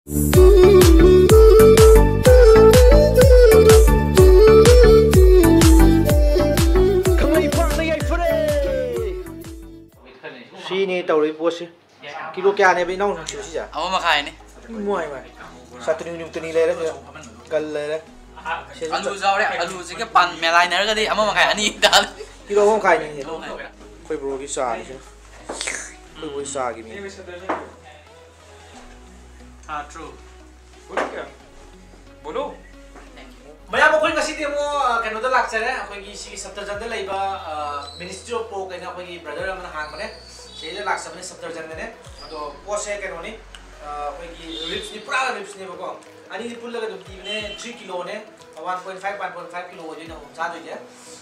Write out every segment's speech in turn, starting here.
Sini tahu posi. Kilo kaya ne binong sih ya? Apa makan ini? Muai mai. Satu ni tu ni lele kal lele. Alu jauh deh, alu sih ke pan melai ner kan di, apa makan ini dah. Kilo kong kaya ni. Koi bro kisah ni. Koi bro kisah gini. Ah true. Boleh क्या? बोलो. Maya mo kung kasi di mo kano da laksa ne ako gi si Saptarjang da laiba Ministry of Pork kaya ako gi brother naman hang mane siya da laksa mane Saptarjang ne ato pose kano ni ako gi ribs ni pura ribs ni bako ani di pulla ga dum ne 3 kilo ne 1.5 kilo din na sa do je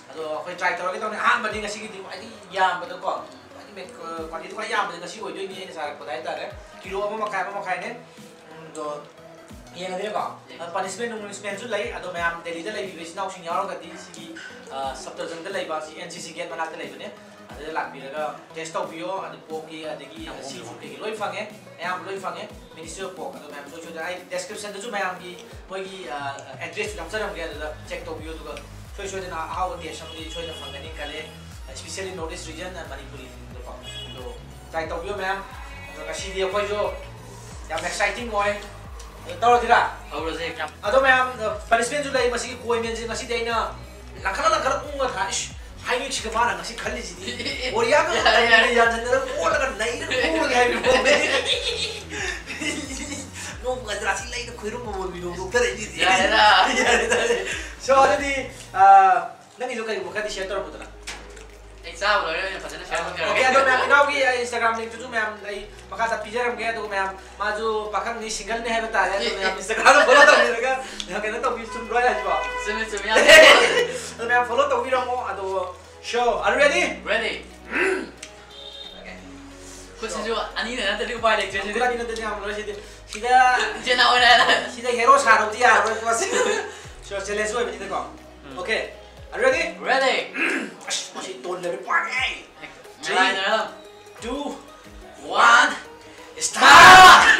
ato ako try to kita ne hang mane ngasi gi di ai yam ba do ko ani me kwali to yam ba ngasi oi do ni sa ko dai ta ne kilo mo makai ne do yang ada apa? Punishment punishment tu lagi, atau macam Delhi tu lagi biasa nak using orang kati si Saptarjang tu lagi basi NCC gate mana tu lagi ni, ada lagi bila test of bio, ada poki, ada lagi seafood lagi, loi fange, yang loi fange, Ministry of Pork, atau macam tu sudah description tu macam ki, poki address tu macam mana ada check of bio tu kan, sudah na how dia sampai sudah fange ni kali, especially Northeast region dan Manipur itu kan, tu check of bio macam, kasi dia poki jo, yang exciting boy. Tahu tidak? Tahu sih kan. Atau memang punishment juga masih kue menjadi masih dia ina langkah unggah thas, hai ni cakap mana masih kali jadi. Orang kan ini yang jenera orang kan naik orang hai ni. Nong ngajar sih lain kue rumah mau minum dokter ini. Ya dah. So jadi nanti juga bukan di share terus betul. Exam loh ya, pasal share Oke, atau memang inau ki Instagram link tu memang dari makasa pijar memang tu memang maju pakang ni single ni hai beta ya, tu memang Instagram follow tahu ni kan, yang kena tahu bisum dua aja pak. Semi ya. Tu memang follow tahu video mo atau show, are you ready? Ready. Okay. Khusus juga, ani ni nanti dia buat lecture Kita ni nanti yang mulai sida Jangan awak sida hero sahaja dia, orang kuas. So challenge tu begitu kau. Okay. Are you ready? Ready. Masih tol lebih pakai. Melai ner. 2, 1. Start.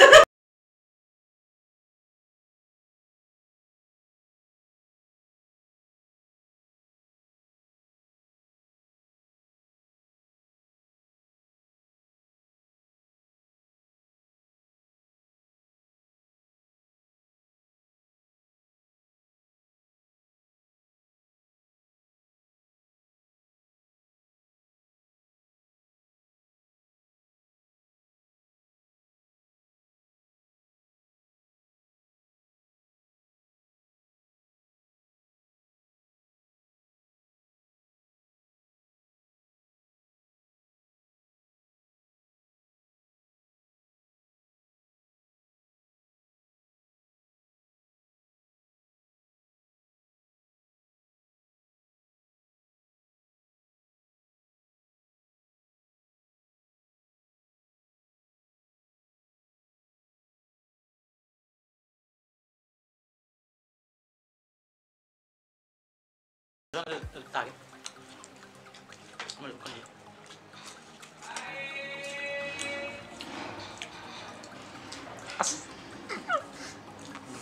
Target.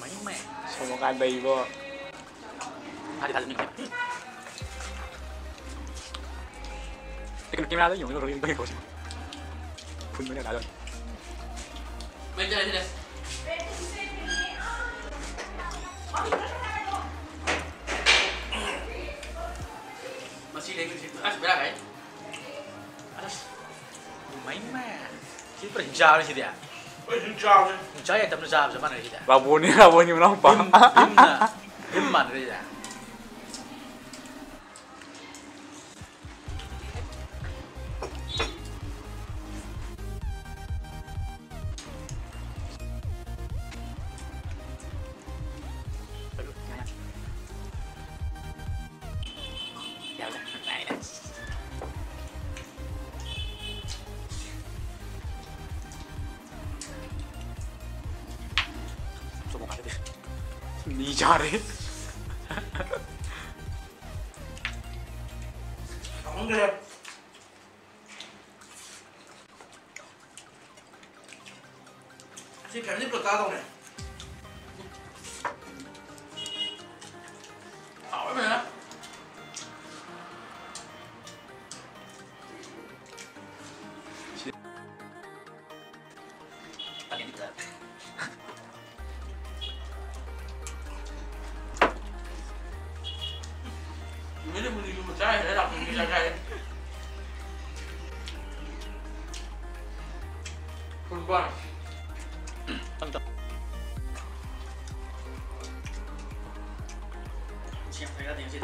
Mấy mẹ. Sao một cái bì vô. Hadi hadi nih. Cái kim ra tới dùng nó rồi bao nhiêu rồi. Phun mới đã rồi. Bên trên đây. Masih lagi di situ. Berapa kan? Mấy mà chứ phải hình sao gì đấy? Hình sao ya tầm nó sao sama này gì đấy? Babonnya melompong. Im mana dia? Ni 잘해. Không được. Xin cảm ơn tất cả các bạn. 好了。大点的。没得不离不在，来打你下开。不惯。等等。行，大家点击。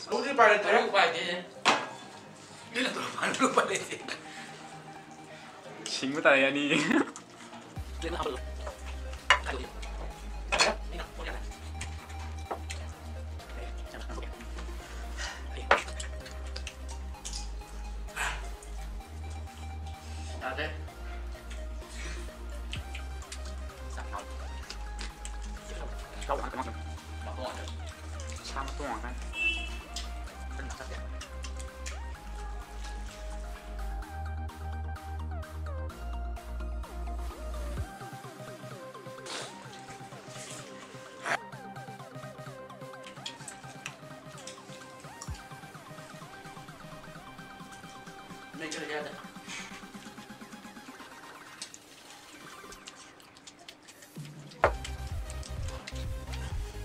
Lu balik Terus balik dia. Dia nak lu balik dia. 친구 다야 니. Dia nak apa tu? Kau dia. Ya, ni nak boleh tak? Jangan boleh. Ada. Sangat. Kau makan makan. Makan ada. Sama tuh makan. Tenang saja. Make sure dia ada.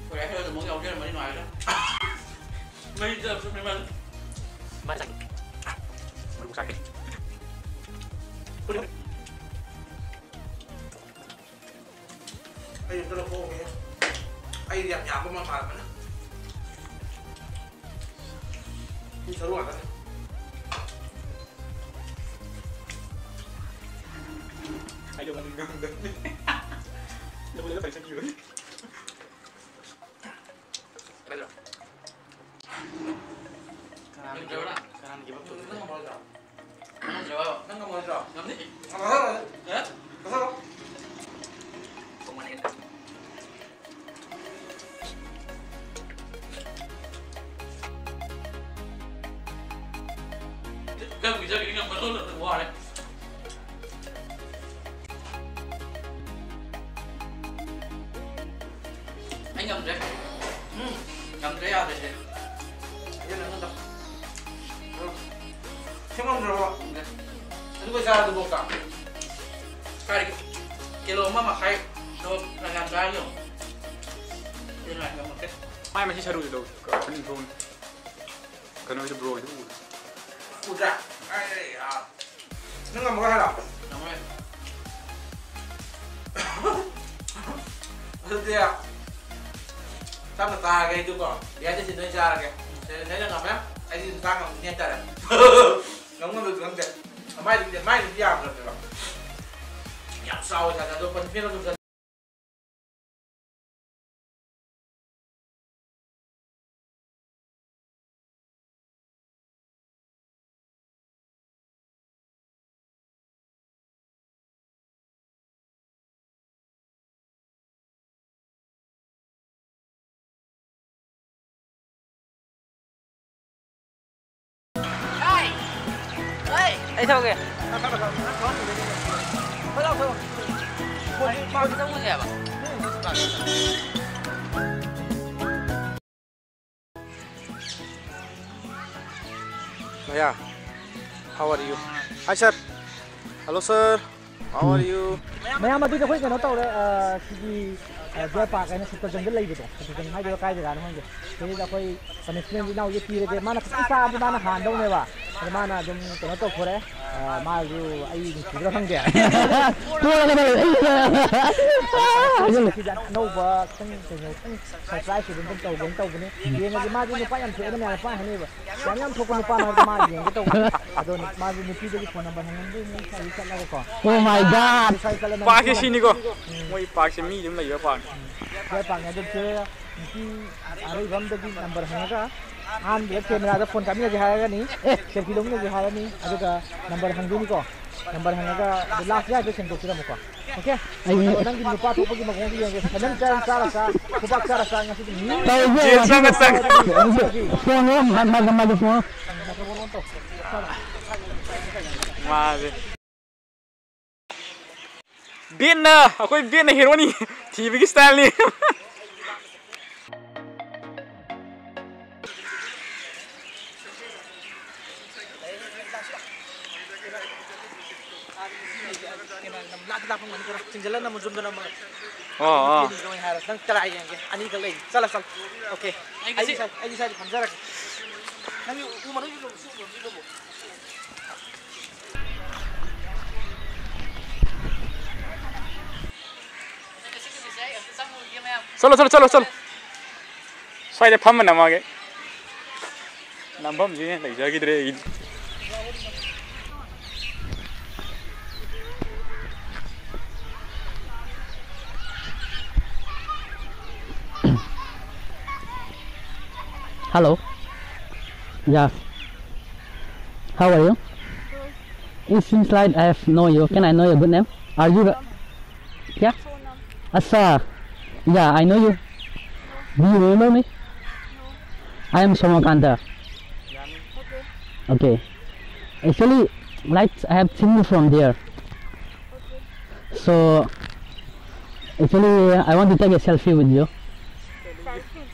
Có lẽ hơi muốn gầu kia là mới đi ngoài đó. Bây giờ chúng mình Mai sạch. Mới cũng sạch. Ay, yung dala ko okay. Ay, yap-yap mo mga parang na. Yung saruan ka. Ay, yung anong ganda. Nabulan na tayo sa yun. Pedro. Mình rượu đó. Nang ka mo ito. Mình rượu. Nang ka mo ito. Ngắm đi. Ang kasama. Hả? Kasama. Không ăn hết. Cơm thì sao đi ngâm có lượng hoa đấy. Anh ngâm đấy. Ngâm đấy à đấy. Yan ang ganda. Siyempre ang dalawa. Ano ba sa lubog ka? Kali kilo mama khai đâu là làm ra rồi. Đây là ngâm một cái. Mai mà chỉ chơi đâu, cái bình thường. Cái nơi cho bro itu. Udah. Ay, nang ka mo ka lang. Đúng rồi. Maksud dia, sama tahu kayak itu kok. Dia aja sini cara kayak. Saya nggak mau, aja sini tangan punya cara. Nggak mau betul kan? Main dia berarti lah. Yang sawo cara itu penting untuk Ê sao kìa? Bao cái giống như vậy à? Maya, how are you? Hi sir. Hello sir. How are you? Maya mà tôi cho cái nó tàu đấy cái park cái nó sụt chân rất lấy được sụt chân hai đứa cái gì cả nó không được thế là cái punishment đi đâu cái kia cái mà nó cũng xa cái mà nó hàn đâu này bà cái mà nó dùng cái nó tàu thôi đấy mà dù ai chỉ có thằng kẻ tôi là cái nâu và thằng surprise thì bên tàu cái này dia lagi maju lupa yang saya ini apa ini ba jangan pokok lupa nama maju yang itu aduh maju mesti jadi phone number yang ini saya bisa lagi kok oh my god Pakai sini kok. Mau pakai mi dia lagi apa? saya panggil dia mesti ada bam tadi number hanga an dia kamera ada phone kami lagi hari ni selfie dong lagi hari ni ada number hang ini kok number hangaga last guy be sendo kira muka okay nang gi nupa thu pagi magong gi sanan cara sa kupak cara sa ngasi ni sangat Bina, aku Bina hero ni, TV ki style ni. Oh. Okay. Solo. Saya paham nama ke. Nampak je, lagi jadi deh. Hello. Yeah. How are you? It seems like I have know you. Can I know your good name? Are you? Yeah. Asa. Yeah, I know you. Do you remember me? I am Somakanta. Okay. Actually, like I have seen you from there. So, actually, I want to take a selfie with you.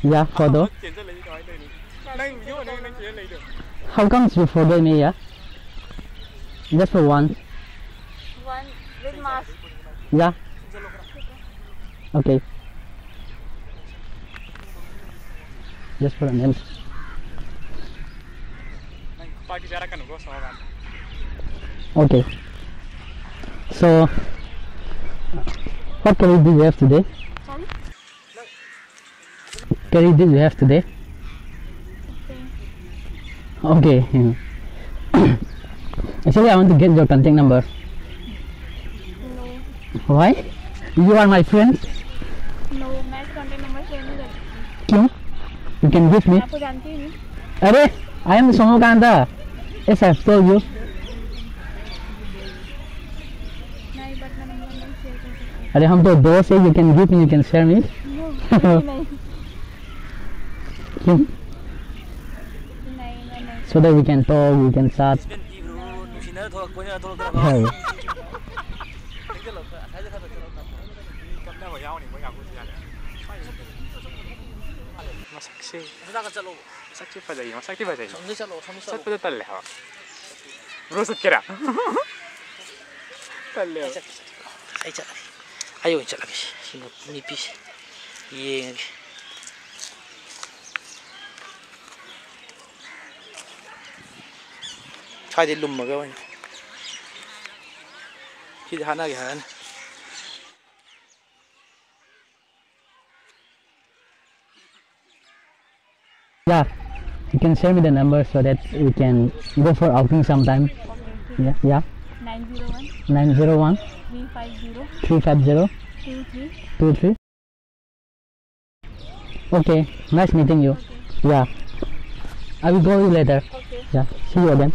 Yeah, photo. How come you forget me? Yeah. Just for one. One with mask. Yeah. Okay. Just for a minute. Okay. So, what curry did you have today? Sorry? Curry did you have today? Okay. Actually, I want to get your contact number. No. Why? You are my friend. No, मैं contact number share नहीं करती. क्यों? You can give me. मैं आपको जानती ही नहीं. अरे, I am Somokanta. Yes, I have told you. नहीं, but मैं number नहीं share कर सकती. अरे हम तो दोस्त हैं. You can give me. You can share me. No, नहीं. क्यों? नहीं. So that we can talk. We can chat. Hey. Sakti pada ini. Sat pada talle ha. Merosot kira. Talle. Ayo cak lagi. Sini nipis. Ye. Chai di lum maga wan. Kita hana ke han. Yeah, you can share me the number so that we can go for outing sometime. Yeah. 901 901 350 350 23. 23. Okay, nice meeting you. Yeah, I will go you later. Okay. Yeah, see you again.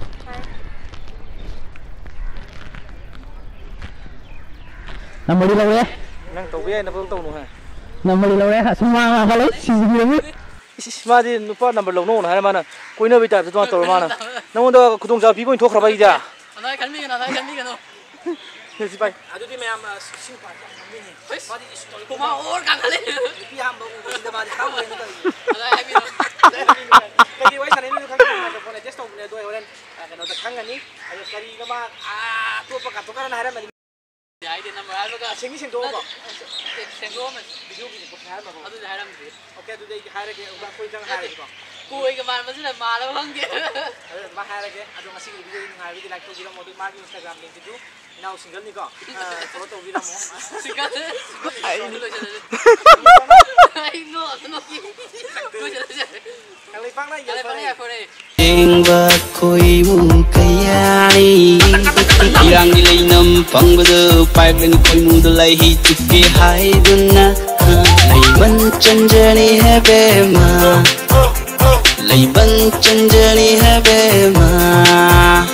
Number đi lâu đấy. Nang tàu bia na pun tàu nu ha. Number đi lâu đấy hả? Xong mà lấy xin gì đấy. Ma di nupa number long no na mana. Koi na bita tuan tàu mana. Nang onda kudung ja bi ko thok raba ida. Anai kan mi kan. Si pai. Adu di mayam sing pa ni. Ma di is Kuma or kan kale. pi ham ba ko da ma di khang ni ka. Anai mi no. Kaya wai sanay ni kan na ko na just to ne do yoran kan da khang ni. Ay kari ka ba to pa ka to ka na hara ma. Ai de number ai ba. Sing sing do ba. Sing do ma. Video bi ko hara ma. Adu de haram de. Okay du dei hara ke ba koi jang hara ko. Koi ka man ma sila ma la bang ge. Ba hara ke adu ngasi video ni ngai bi like to gila mo du ma Instagram link tu. Now single ni ko. Follow to gila mo. Sikat. Ai no no ki. Ko jala. Kali pang na Kali pang ya phone. Ba khôi mu cây ai yang đi lấy nằm phăng bây giờ phải bên khôi mu đồ lấy hít chụp cái hai đứa na lấy bắn chân đi hai bé mà lấy bắn chân đi hai bé mà